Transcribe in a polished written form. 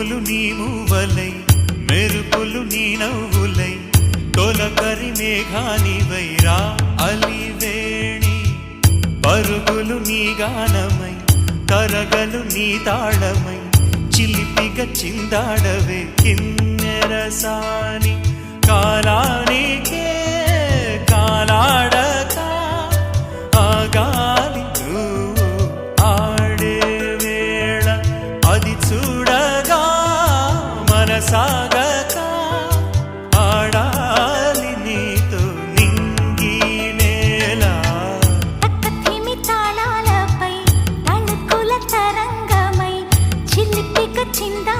పువ్వులు నీ మూవలై మెరుపులు నీ నవ్వులై తొలకరి మేఘానివై రా అలివేణి పరుగులు నీ గానమై తరగలు నీ తాళమై చిలిపిగా చిందాడవే కిన్నెరసాని కాలానికే కాలాడక ఆగాలి నువ్వు ఆడే వేళ అది చూడగా మనసాగక ఆడాలి నీతో నింగి నేల తక్కతిమి తాళాలపై తళుకుల తరంగమై చిలిపిక చిందా